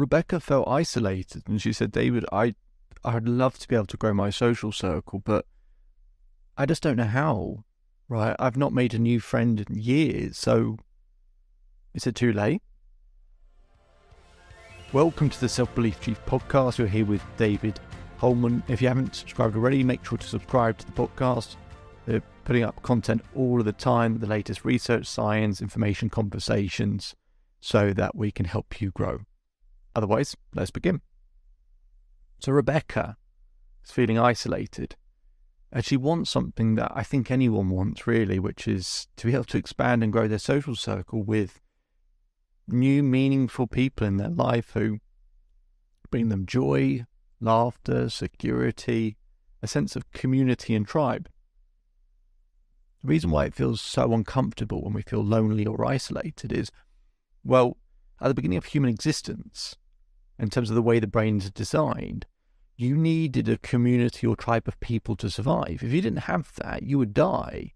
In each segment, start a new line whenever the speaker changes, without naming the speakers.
Rebecca felt isolated, and she said, David, I'd love to be able to grow my social circle, but I just don't know how, right? I've not made a new friend in years, so is it too late? Welcome to the Self-Belief Chief podcast. We're here with David Holman. If you haven't subscribed already, make sure to subscribe to the podcast. They're putting up content all of the time, the latest research, science, information, conversations, so that we can help you grow. Otherwise, let's begin. So Rebecca is feeling isolated, and she wants something that I think anyone wants really, which is to be able to expand and grow their social circle with new, meaningful people in their life who bring them joy, laughter, security, a sense of community and tribe. The reason why it feels so uncomfortable when we feel lonely or isolated is, well, at the beginning of human existence, in terms of the way the brain is designed, you needed a community or tribe of people to survive. If you didn't have that, you would die.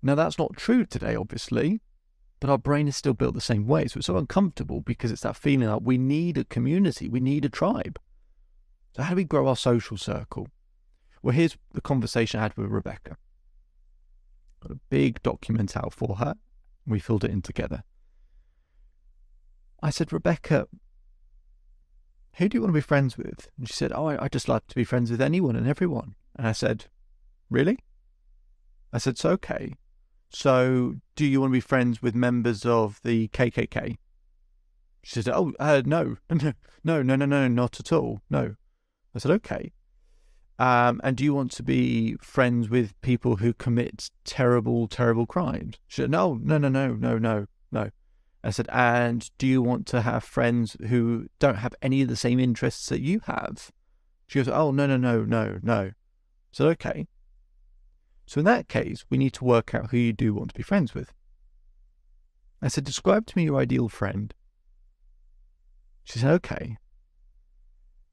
Now, that's not true today, obviously, but our brain is still built the same way. So it's so uncomfortable because it's that feeling like we need a community, we need a tribe. So how do we grow our social circle? Well, here's the conversation I had with Rebecca. Got a big document out for her. We filled it in together. I said, Rebecca, who do you want to be friends with? And she said, I just like to be friends with anyone and everyone. And I said, really? I said, it's okay. So do you want to be friends with members of the KKK? She said, no, not at all. No. I said, okay. And do you want to be friends with people who commit terrible, terrible crimes? She said, no. I said, and do you want to have friends who don't have any of the same interests that you have? She goes, oh, no. I said, okay. So in that case, we need to work out who you do want to be friends with. I said, describe to me your ideal friend. She said, okay.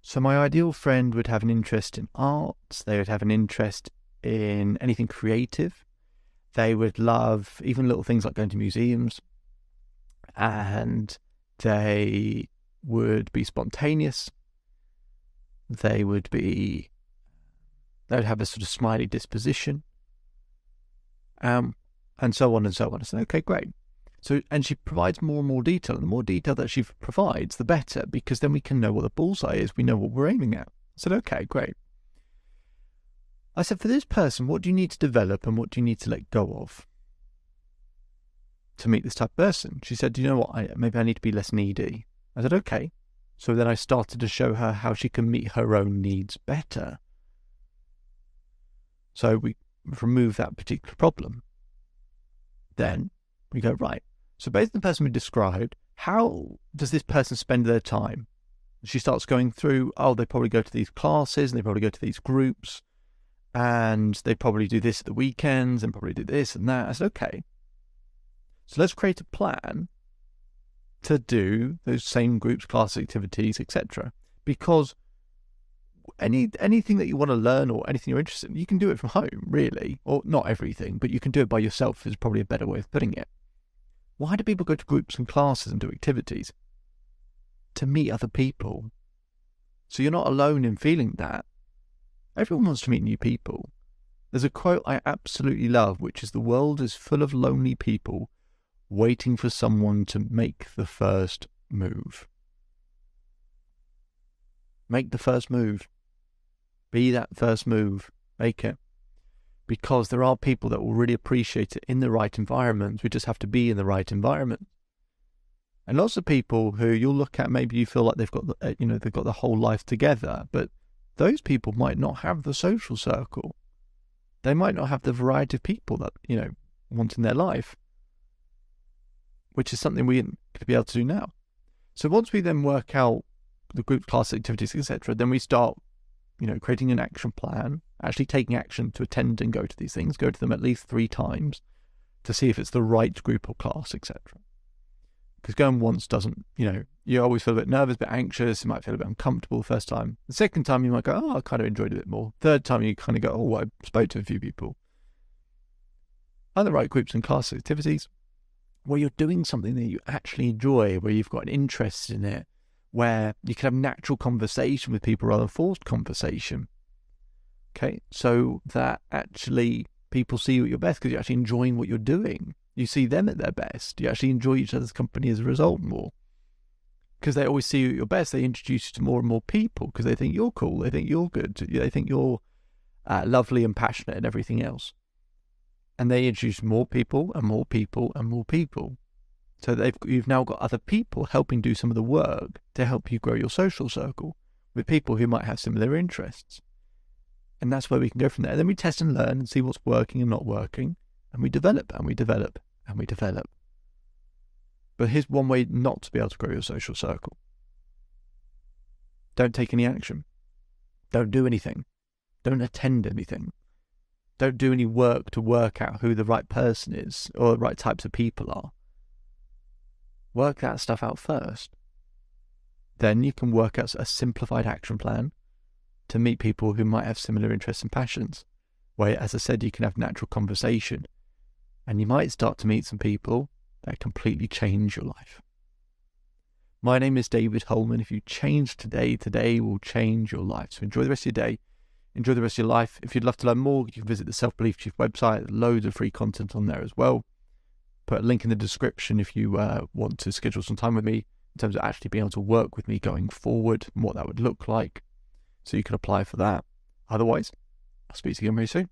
So my ideal friend would have an interest in arts. They would have an interest in anything creative. They would love even little things like going to museums. And they would be spontaneous. They would have a sort of smiley disposition. And so on and so on. I said, okay, great. So, and she provides more and more detail. And the more detail that she provides, the better, because then we can know what the bullseye is. We know what we're aiming at. I said, okay, great. I said, for this person, what do you need to develop and what do you need to let go of to meet this type of person? She said, do you know what? Maybe I need to be less needy. I said, okay. So then I started to show her how she can meet her own needs better. So we remove that particular problem. Then we go, right. So based on the person we described, how does this person spend their time? She starts going through, they probably go to these classes and they probably go to these groups and they probably do this at the weekends and probably do this and that. I said, okay. So let's create a plan to do those same groups, class activities, etc. Because anything that you want to learn or anything you're interested in, you can do it from home, really. Or not everything, but you can do it by yourself is probably a better way of putting it. Why do people go to groups and classes and do activities? To meet other people. So you're not alone in feeling that. Everyone wants to meet new people. There's a quote I absolutely love, which is, the world is full of lonely people waiting for someone to make the first move. Make the first move. Be that first move. Make it. Because there are people that will really appreciate it in the right environment. We just have to be in the right environment. And lots of people who you'll look at, maybe you feel like they've got the whole life together, but those people might not have the social circle. They might not have the variety of people that, want in their life, which is something we're going to be able to do now. So once we then work out the group, class activities, etc., then we start, creating an action plan, actually taking action to attend and go to these things, go to them at least 3 times to see if it's the right group or class, etc. Because going once doesn't, you always feel a bit nervous, a bit anxious, you might feel a bit uncomfortable the first time. The second time you might go, I kind of enjoyed it a bit more. Third time you kind of go, I spoke to a few people. Are the right groups and class activities where you're doing something that you actually enjoy, where you've got an interest in it, where you can have natural conversation with people rather than forced conversation. Okay, so that actually people see you at your best because you're actually enjoying what you're doing. You see them at their best. You actually enjoy each other's company as a result more. Because they always see you at your best, they introduce you to more and more people because they think you're cool, they think you're good, they think you're lovely and passionate and everything else. And they introduce more people and more people and more people. So you've now got other people helping do some of the work to help you grow your social circle with people who might have similar interests. And that's where we can go from there. And then we test and learn and see what's working and not working. And we develop and we develop and we develop. But here's one way not to be able to grow your social circle. Don't take any action. Don't do anything. Don't attend anything. Don't do any work to work out who the right person is or the right types of people are. Work that stuff out first. Then you can work out a simplified action plan to meet people who might have similar interests and passions, where, as I said, you can have natural conversation. And you might start to meet some people that completely change your life. My name is David Holman. If you change today, today will change your life. So enjoy the rest of your day. Enjoy the rest of your life. If you'd love to learn more, you can visit the Self-Belief Chief website. There's loads of free content on there as well. Put a link in the description if you want to schedule some time with me in terms of actually being able to work with me going forward and what that would look like. So you can apply for that. Otherwise, I'll speak to you again very soon.